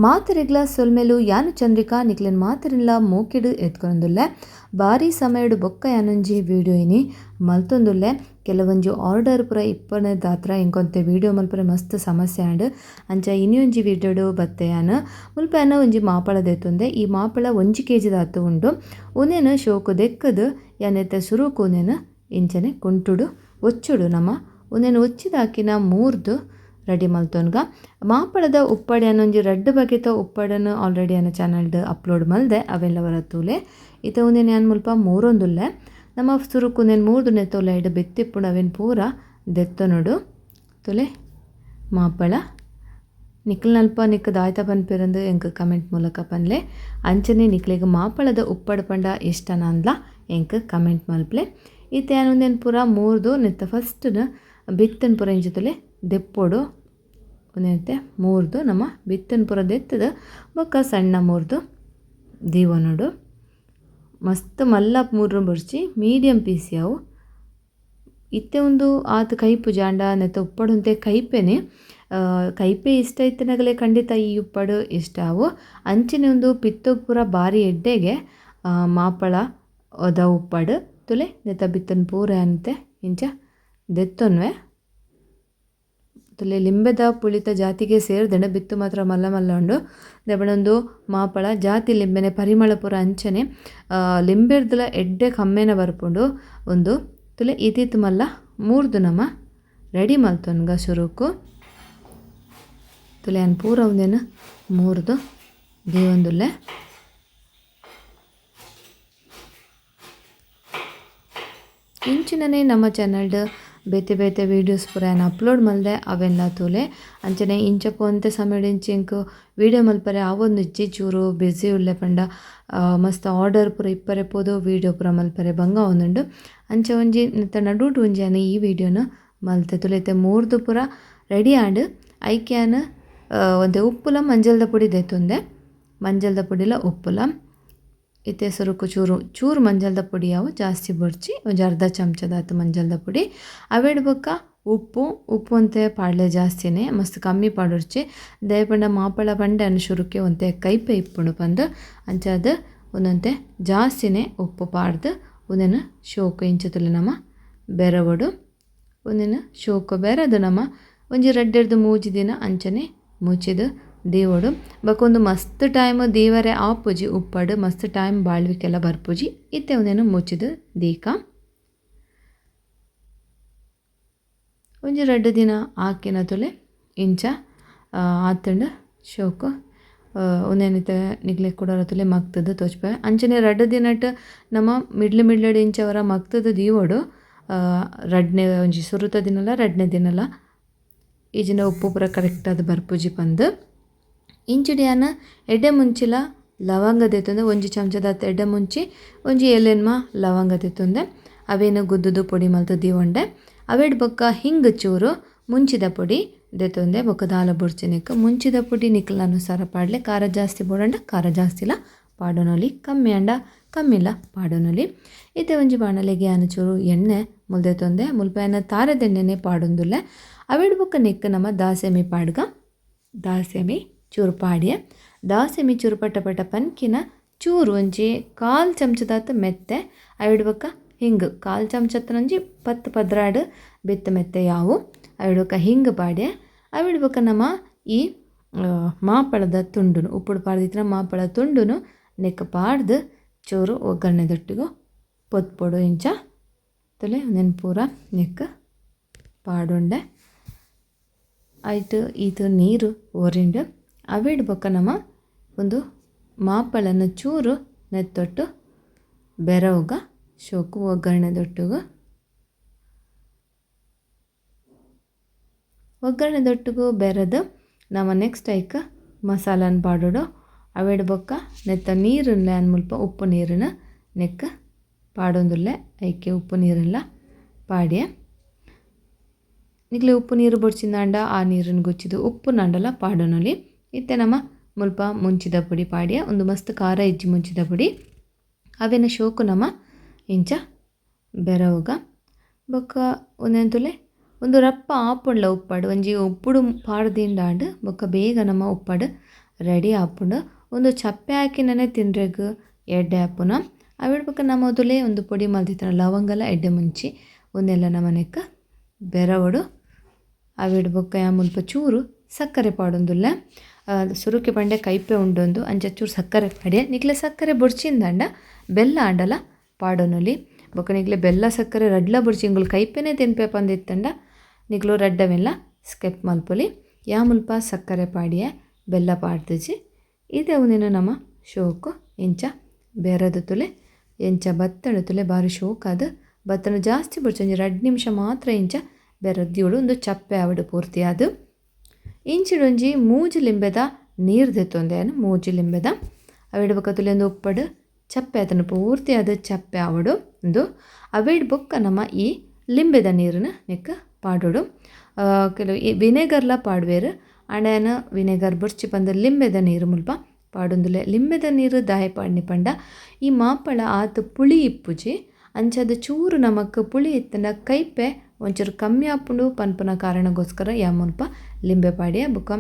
ಮಾತೆರೆಗ್ಲ ಸೊಲ್ಮೆಲು ಯಾನು ಚಂದ್ರಿಕಾ ನಿಕ್ಲೆನ್ ಮಾತೆರೆನ್ಲ ಮೂಕಿಡು ಎತ್ಕೊಂದುಲ್ಲೆ ಬಾರಿ ಸಮಯಡು ಬೊಕ್ಕ ಯಾನೊಂಜಿ ವಿಡಿಯೋ ಇನಿ ಮಲ್ತೊಂದುಲ್ಲೆ ಕೆಲವೊಂಜಿ ಆರ್ಡರ್ ಪೂರ ಇಪ್ಪನೆ ದಾತ್ರ ಇಂಕೊಂತೆ ವಿಡಿಯೋ ಮಲ್ಪರೆ ಮಸ್ತ್ ಸಮಸ್ಯೆ ಆಂಡ್ ಅಂಚ ಇನಿಯೊಂಜಿ ವಿಡಿಯೋಡು ಬತ್ತೆ ಯಾನು ಮುಲ್ಪ ಯಾನ ಒಂಜಿ ಮಾಪಳ ದೆತ್ತೊಂದೆ ಈ ಮಾಪಳ 1 kg ದಾತು ಉಂಡು ಉನೇನು ಶೋಕು ದೆಕ್ಕದು ಯಾನೆತ್ತೆ ಸುರುಕು ಉನೇನು ಇಂಚನೆ ಕುಂಟುಡು ಒಚ್ಚುಡು ನಮ್ಮ ಉನೇನು ಒಚ್ಚಿದಾಕಿನ ಮೂರ್ದು ರೆಡಿ ಮಲ್ತೊನ್ಗ ಮಾಪಳದ ಉಪ್ಪಡೆ ಅನ್ನೊಂಜಿ ರಡ್ಡ್ ಬಗೆತ ಉಪ್ಪಡನ್ನು ಆಲ್ರೆಡಿ ಅನ್ನ ಚಾನಲ್ಡ್ ಅಪ್ಲೋಡ್ ಮಲ್ದೆ ಅವೆಲ್ಲ ಬರತ್ತೂಲೆ ಇತ ಉಂದೇನು ಯಾನ್ ಮುಲ್ಪ ಮೂರೊಂದುಲ್ಲೆ ನಮ್ಮ ಸುರುಕುನೇನು ಮೂರ್ದು ನೆತ್ತೋಲೆ ಇಡು ಬೆತ್ತಿಪ್ಪುಂಡು ಅವೇನು ಪೂರ ದೆತ್ತೊನೊಡು ತುಲೆ ಮಾಪಳ ನಿಕ್ಲನಲ್ಪ ನಿಕ್ಕ ದಾಯ್ತ ಪನ್ಪಿರಂದು ಎಂಕ್ ಕಮೆಂಟ್ ಮೂಲಕ ಪನ್ಲೆ ಅಂಚನೆ ನಿಕ್ಲೆಗ್ ಮಾಪಳದ ಉಪ್ಪಡ ಪಂಡ ಇಷ್ಟನ ಅಂದ್ಲ ಎಂಕ್ ಕಮೆಂಟ್ ಮಲ್ಪ್ಲೆ ಇತ ಯಾನೊಂದೇನು ಪೂರ ಮೂರ್ದು ನೆತ್ತ ಫಸ್ಟ್ನ ಬಿತ್ತನ್ ಪೂರ ಇಂಚುತ್ತಲೆ ದೆಪ್ಪೊಡು ಒಂದೇನೈತೆ ಮೂರ್ದು ನಮ್ಮ ಬಿತ್ತನ್ ಪೂರ ದೆತ್ತದ ಬೊಕ್ಕ ಸಣ್ಣ ಮೂರ್ದು ದೀವನೋಡು ಮಸ್ತ್ ಮಲ್ಲ ಮೂರು ಬುಡ್ಚಿ ಮೀಡಿಯಮ್ ಪೀಸ್ ಯಾವು ಇತ್ತೆ ಒಂದು ಆತ ಕೈಪು ಜಾಂಡ ನೆತ್ತ ಉಪ್ಪಡುಂತೆ ಕೈಪೆನೆ ಕೈಪೆ ಇಷ್ಟ ಇತ್ತಿನಾಗಲೇ ಖಂಡಿತ ಈ ಉಪ್ಪಡು ಇಷ್ಟ ಅವು ಅಂಚಿನ ಒಂದು ಪಿತ್ತೋಗ್ ಪೂರ ಬಾರಿ ಎಡ್ಡೆಗೆ ಮಾಪಳ ಒದ ಉಪ್ಪಡು ತುಲೆ ನೆತ್ತ ಬಿತ್ತನ್ ಪೂರ ಅಂತೆ ಇಂಚ ದೆತ್ತೊನ್ವೆ ತುಲೆ ಲಿಂಬೆದ ಪುಳಿತ ಜಾತಿಗೆ ಸೇರಿದಂಡೆ ಬಿತ್ತು ಮಾತ್ರ ಮಲ್ಲ ಮಲ್ಲ ಉಂಡು ದೆಬಣೊಂದು ಮಾಪಳ ಜಾತಿ ಲಿಂಬೆನೆ ಪರಿಮಳ ಪೂರ ಅಂಚನೆ ಲಿಂಬೆರ್ದಲ ಎಡ್ಡೆ ಕಮ್ಮೆನ ಬರ್ಪುಂಡು ಒಂದು ತುಲೆ ಇತಿತ್ತು ಮಲ್ಲ ಮೂರ್ದು ನಮ್ಮ ರೆಡಿ ಮಲ್ತೊನ್ಗ ಸುರುಕು ತುಲೆ ಅನ್ ಪೂರ ಒಂದೇನು ಮೂರ್ದು ದೇವೊಂದುಲ್ಲೆ ಇಂಚಿನನೆ ನಮ್ಮ ಚಾನಲ್ಡ್ ಬೇತೆ ಬೇತೆ ವೀಡಿಯೋಸ್ ಪೂರ ಏನು ಅಪ್ಲೋಡ್ ಮಲ್ದೆ ಅವೆಲ್ಲ ತೂಲೆ ಅಂಚನೆ ಇಂಚಪ್ಪು ಅಂತೆ ಸಮಯಡಿಂಚಿ ಇಂಕು ವೀಡಿಯೋ ಮಲ್ಪರೆ ಅವೊಂದು ಇಜ್ಜಿ ಚೂರು ಬ್ಯುಸಿ ಉಳ್ಳೆ ಪಂಡ ಮಸ್ತ್ ಆರ್ಡರ್ ಪೂರ ಇಪ್ಪರೆ ಪೋದು ವೀಡಿಯೋ ಪೂರ ಮಲ್ಪರೆ ಬಂಗ ಒಂದುಂಡು ಅಂಚ ಒಂಜಿ ನೆತ್ತ ನಡುಟು ಒಂಜಿ ಅನು ಈ ವಿಡಿಯೋನ ಮಲ್ತೆ ತುಲೆತೆ ಮೂರ್ದು ಪೂರ ರೆಡಿ ಆಂಡ್ ಐಕ್ಯಾನ ಒಂದೆ ಉಪ್ಪುಲ ಮಂಜಲ್ದ ಪುಡಿ ದೆತ್ತೊಂದೆ ಮಂಜಲ್ದ ಪುಡಿಲ ಉಪ್ಪುಲ ಇತ್ತೆ ಸುರುಕು ಚೂರು ಮಂಜಲ್ದ ಪುಡಿ ಯಾವು ಜಾಸ್ತಿ ಬುಡ್ಚಿ ಒಂಜಿ ಅರ್ಧ ಚಮಚದಾತು ಮಂಜಲ್ದ ಪುಡಿ ಅವೇಡು ಬೊಕ್ಕ ಉಪ್ಪು ಅಂತೆ ಪಾಡ್ಲೆ ಜಾಸ್ತಿನೇ ಮಸ್ತ್ ಕಮ್ಮಿ ಪಾಡುರ್ಚಿ ದಯಪಂಡ ಮಾಪಳ ಪಂಡೆ ಅನ್ನು ಶುರುಕ್ಕೆ ಒಂತೆ ಕೈಪೆ ಇಪ್ಪುಂಡು ಪಂದು ಅಂಚಾದ ಒಂದಂತೆ ಜಾಸ್ತಿನೇ ಉಪ್ಪು ಪಾಡ್ದು ಒಂದೇನು ಶೋಕು ಇಂಚುತ್ತಲೆ ನಮ್ಮ ಬೆರವಡು ಒಂದೇನು ಶೋಕು ಬೆರದು ನಮ್ಮ ಒಂಜಿ ರಡ್ಡೆರ್ದು ಮೂಜಿ ದಿನ ಅಂಚನೆ ಮುಚ್ಚಿದು ದೀವೋಡು ಬಕೊಂದು ಮಸ್ತ್ ಟೈಮ್ ದೀವರೆ ಆಪುಜಿ ಉಪ್ಪಡು ಮಸ್ತ್ ಟೈಮ್ ಬಾಳ್ವಿಕೆಲ್ಲ ಬರ್ಪುಜಿ ಇತ್ತೆ ಒಂದೇನು ಮುಚ್ಚಿದು ದೀಕ ಒಂಜಿ 2 ದಿನ ಆಕಿನ ತುಲೆ ಇಂಚ ಆತಂಡು ಶೋಕು ಒಂದೇನಿತ್ತೆ ನಿಗ್ಲೆ ಕೊಡೋರ ತುಲೆ ಮಗ್ತದು ತೋಚ್ಪೆ ಅಂಚನೆ 2 ದಿನಟ್ ನಮ್ಮ ಮಿಡ್ಲು ಇಂಚವರ ಮಗ್ತದು ದೀವೋಡು ರಡ್ನೆ ಒಂಜಿ ಸುರುತ ದಿನಲ್ಲ 2ನೇ ದಿನಲ್ಲ ಈಜಿನ ಉಪ್ಪು ಪೂರ ಕರೆಕ್ಟ್ ಅದು ಬರ್ಪುಜಿ ಪಂದು ಇಂಚಿಡಿಯಾನ ಎಡ್ಡೆ ಮುಂಚಿಲ ಲವಂಗ ದೆತ್ತೊಂದೆ ಒಂಜಿ ಚಮಚದಾತ ಎಡ್ಡೆ ಮುಂಚಿ ಒಂಜಿ ಎಲೆನ್ಮ ಲವಂಗ ದೆತ್ತೊಂದೆ ಅವೇನು ಗುದ್ದುದು ಪೊಡಿ ಮಲ್ತು ದೀವೊಂಡೆ ಅವೇಡ್ ಬೊಕ್ಕ ಹಿಂಗ್ ಚೂರು ಮುಂಚಿದ ಪೊಡಿ ದೆತ್ತೊಂದೆ ಬೊಕ್ಕ ದಾಲ ಬುಡ್ಚಿನಿಕ್ ಮುಂಚಿದ ಪುಡಿ ನಿಕ್ಲ ಅನುಸಾರ ಪಾಡ್ಲೆ ಖಾರ ಜಾಸ್ತಿ ಬೋಡಂಡ ಖಾರ ಜಾಸ್ತಿಲ ಪಾಡೋನೊಲಿ ಕಮ್ಮಿ ಅಂಡ ಕಮ್ಮಿಲ ಪಾಡೋನೊಲಿ ಇತ್ತೆ ಒಂಜಿ ಬಾಣಲೆಗೆ ಆನ ಚೂರು ಎಣ್ಣೆ ಮುಲ್ದೆತ್ತೊಂದೆ ಮುಲ್ಪೆನ ತಾರದೆಣ್ಣೆನೆ ಪಾಡೊಂದುಲ್ಲೆ ಅವೇಡ್ ಬೊಕ್ಕ ನಿಕ್ಕ ನಮ್ಮ ದಾಸೆಮಿ ಪಾಡ್ಗ ದಾಸೆಮಿ ಚೂರು ಪಾಡ್ಯೆ ದಾಸೆಮಿ ಚೂರು ಪಟ ಪನ್ಕಿನ ಚೂರು ಒಂಜಿ 1/4 ಚಮಚದಾತ ಮೆತ್ತೆ ಅವೇಡ್ ಬೊಕ್ಕ ಹಿಂಗ್ 1/4 ಚಮಚತ್ತನೊಂಜಿ 10 ಪದ್ರಾಡು ಬೆತ್ತ ಮೆತ್ತೆ ಯಾವು ಅವೇಡ್ ಬೊಕ್ಕ ಹಿಂಗ್ ಪಾಡ್ಯೆ ಅವೇಡ್ ಬೊಕ್ಕ ನಮ್ಮ ಈ ಮಾಪಳದ ತುಂಡುನು ಉಪ್ಪುಡು ಪಾಡ್ದಿತ್ತಿನ ಮಾಪಳ ತುಂಡುನು ನೆಕ್ಕ ಪಾಡ್ದು ಚೂರು ಒಗ್ಗರಣೆದೊಟ್ಟಿಗೂ ಪೊತ್ಪೊಡು ಇಂಚ ತುಲೆ ನೆನ್ ಪೂರ ನೆಕ್ಕ ಪಾಡುಂಡೆ ಆಯ್ತು ಇದು ನೀರು ಒರಿಂಡು ಅವೇಡ್ ಬೊಕ್ಕ ನಮ್ಮ ಒಂದು ಮಾಪಳನ ಚೂರು ನೆತ್ತೊಟ್ಟು ಬೆರವುಗ ಶೋಕು ಒಗ್ಗರಣೆದೊಟ್ಟಿಗೂ ಬೆರೆದು ನಮ್ಮ ನೆಕ್ಸ್ಟ್ ಐಕ ಮಸಾಲನ ಪಾಡೋಡು ಅವೇಡ್ ಬೊಕ್ಕ ನೆತ್ತ ನೀರನ್ನ ಅನ್ ಮುಲ್ಪ ಉಪ್ಪು ನೀರನ್ನ ನೆಕ್ಕ ಪಾಡೊಂದುಲ್ಲೆ ಐಕೆ ಉಪ್ಪು ನೀರೆಲ್ಲ ಪಾಡ್ಯೆ ನಿಕ್ಲೆ ಉಪ್ಪು ನೀರು ಬೊಡ್ಚಿಂದಾಂಡ ಆ ನೀರನ್ನು ಗುಚ್ಚಿದು ಉಪ್ಪು ನಂಡಲ ಪಾಡೋನೊಲಿ ಇತ್ತೆ ನಮ್ಮ ಮುಲ್ಪ ಮುಂಚಿದ ಪುಡಿ ಪಾಡ್ಯ ಒಂದು ಮಸ್ತ್ ಖಾರ ಇಜ್ಜಿ ಮುಂಚಿದ ಪುಡಿ ಅವೇನ ಶೋಕು ನಮ್ಮ ಇಂಚ ಬೆರವುಗ ಬೊಕ್ಕ ಒಂದೆಂತುಲೆ ಒಂದು ರಪ್ಪ ಆಪುಂಡ್ಲ ಉಪ್ಪಡು ಒಂಜಿ ಉಪ್ಪುಡು ಪಾಡ್ದಿಂಡಾಂಡ್ ಬೊಕ್ಕ ಬೇಗ ನಮ್ಮ ಉಪ್ಪಡು ರೆಡಿ ಆಪುಂಡು ಒಂದು ಚಪ್ಪೆ ಹಾಕಿನೇ ತಿನ್ರೆಗ್ ಎಡ್ಡೆ ಆಪುನ ಅವಿಡ್ ಪಕ್ಕ ನಾ ಮೊದಲೇ ಒಂದು ಪೊಡಿ ಮಲ್ತಿತ್ತನ ಲವಂಗಲ ಎಡ್ಡೆ ಮುಂಚಿ ಒಂದೆಲ್ಲ ನಮನೆಕ್ಕ ಬೆರವಡು ಅವಿಡ್ ಬೊಕ್ಕ ಯಾ ಮುಲ್ಪ ಚೂರು ಸಕ್ಕರೆ ಪಾಡೊಂದುಲ್ಲ ಸುರುಕೆ ಪಂಡೆ ಕೈಪೆ ಉಂಡೊಂದು ಅಂಚ ಚೂರು ಸಕ್ಕರೆ ಪಡೆ ನಿಕ್ಲೆ ಸಕ್ಕರೆ ಬೊಡ್ಚಿಂದಂಡ ಬೆಲ್ಲ ಆಂಡಲ ಪಾಡೊನುಲಿ ಬೊಕ್ಕ ನಿಕ್ಲೆ ಬೆಲ್ಲ ಸಕ್ಕರೆ ರಡ್ಲ ಬೊಡ್ಚಿ ಇಂಗುಲು ಕೈಪೆನೇ ತಿನ್ಪೆ ಪಂದಿತ್ತಂಡ ನಿಕ್ಲು ರಡ್ಡವೆಲ್ಲ ಸ್ಕೆಪ್ ಮಲ್ಪೊಲಿ ಯಾ ಮುಲ್ಪ ಸಕ್ಕರೆ ಪಾಡಿಯೆ ಬೆಲ್ಲ ಪಾಡ್ದಿಜಿ ಇದೇ ಒಂದಿನ ನಮ್ಮ ಶೋಕು ಇಂಚ ಬೆರದ ತುಲೆ ಎಂಚ ಬತ್ತಣ ತುಲೆ ಬಾರಿ ಶೋಕ್ ಅದು ಬತ್ತಣ ಜಾಸ್ತಿ ಬೊಡ್ಚೊಂಜಿ 2 ನಿಮಿಷ ಮಾತ್ರ ಇಂಚ ಬೆರದ್ದಿಯೋಡು ಒಂದು ಚಪ್ಪೆ ಆವಡು ಪೂರ್ತಿ ಅದು ಇಂಚಿಡೊಂಜಿ ಮೂಜಿ ಲಿಂಬೆದ ನೀರು ದೆತ್ತೊಂದೇನು ಮೂಜಿ ಲಿಂಬೆದ ಅವಿಡ್ ಬೊಕ್ಕ ತುಲೆ ಒಂದು ಉಪ್ಪಡು ಚಪ್ಪೆ ಆತನ ಪೂರ್ತಿ ಅದು ಚಪ್ಪೆ ಆವಡು ಒಂದು ಅವಿಡ್ ಬೊಕ್ಕ ನಮ್ಮ ಈ ಲಿಂಬೆದ ನೀರನ್ನ ನಿಕ್ಕ ಪಾಡೋಡು ಕೆಲವು ವಿನೆಗರ್ಲ ಪಾಡ್ವೇರು ಅಂಡೇನ ವಿನೆಗರ್ ಬೊಡ್ಚಿ ಪಂದ ಲಿಂಬೆದ ನೀರು ಮುಲ್ಪ ಪಾಡೊಂದುಲೆ ಲಿಂಬೆದ ನೀರು ದಾಯ ಪಾಡ್ನಿ ಪಂಡ ಈ ಮಾಪಳ ಆತು ಪುಳಿ ಇಪ್ಪುಜಿ ಅಂಚದ ಚೂರು ನಮಕ್ ಪುಳಿ ಇತ್ತಂಡ ಕೈಪೆ ಒಂಚೂರು ಕಮ್ಮಿ ಆಪುಂಡು ಪನ್ಪುನ ಕಾರಣಗೋಸ್ಕರ ಯಾ ಮುಲ್ಪ ಲಿಂಬೆ ಪಾಡಿಯ ಬುಕ್ಕ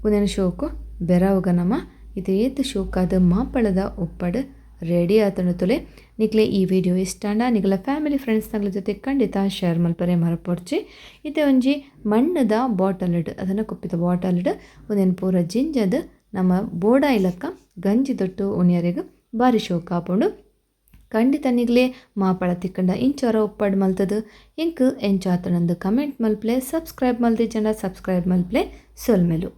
ಒಂದೇನು ಶೋಕು ಬೆರವುಗ ನಮ ಇದು ಏತು ಶೋಕಾದ ಮಾಪಳದ ಉಪ್ಪಡು ರೆಡಿ ಆತನ ತುಲೆ ನಿಕ್ಲೆ ಈ ವಿಡಿಯೋ ಇಷ್ಟಾಂಡ ನಿಗಲ ಫ್ಯಾಮಿಲಿ ಫ್ರೆಂಡ್ಸ್ ನಗಳ ಜೊತೆ ಖಂಡಿತ ಶೇರ್ ಮಲ್ಪರೆ ಮರಪೊಡ್ಚಿ ಇತ್ತೆ ಒಂಜಿ ಮಣ್ಣದ ಬಾಟಲ್ ಅದನ್ನು ಕುಪ್ಪಿದ ಬಾಟಲ್ ಒಂದೇನು ಪೂರ ಜಿಂಜದ ನಮ್ಮ ಬೋಡ ಇಲಕ್ಕ ಗಂಜಿ ತೊಟ್ಟು ಉಣಿಯರೆಗೆ ಬಾರಿ ಶೋಕ ಆಪುಂಡು ಖಂಡಿತ ನಿಗ್ಲೇ ಮಾಪಳ ತಿಕ್ಕಂಡ ಇಂಚೊರ ಉಪ್ಪಡ್ ಮಲ್ತದು ಇಂಕ್ ಎಂಚಾತನಂದು ಕಮೆಂಟ್ ಮಲ್ಪ್ಲೆ ಸಬ್ಸ್ಕ್ರೈಬ್ ಮಲ್ದಿ ಜನ ಸಬ್ಸ್ಕ್ರೈಬ್ ಮಲ್ಪ್ಲೆ ಸೊಲ್ಮೆಲು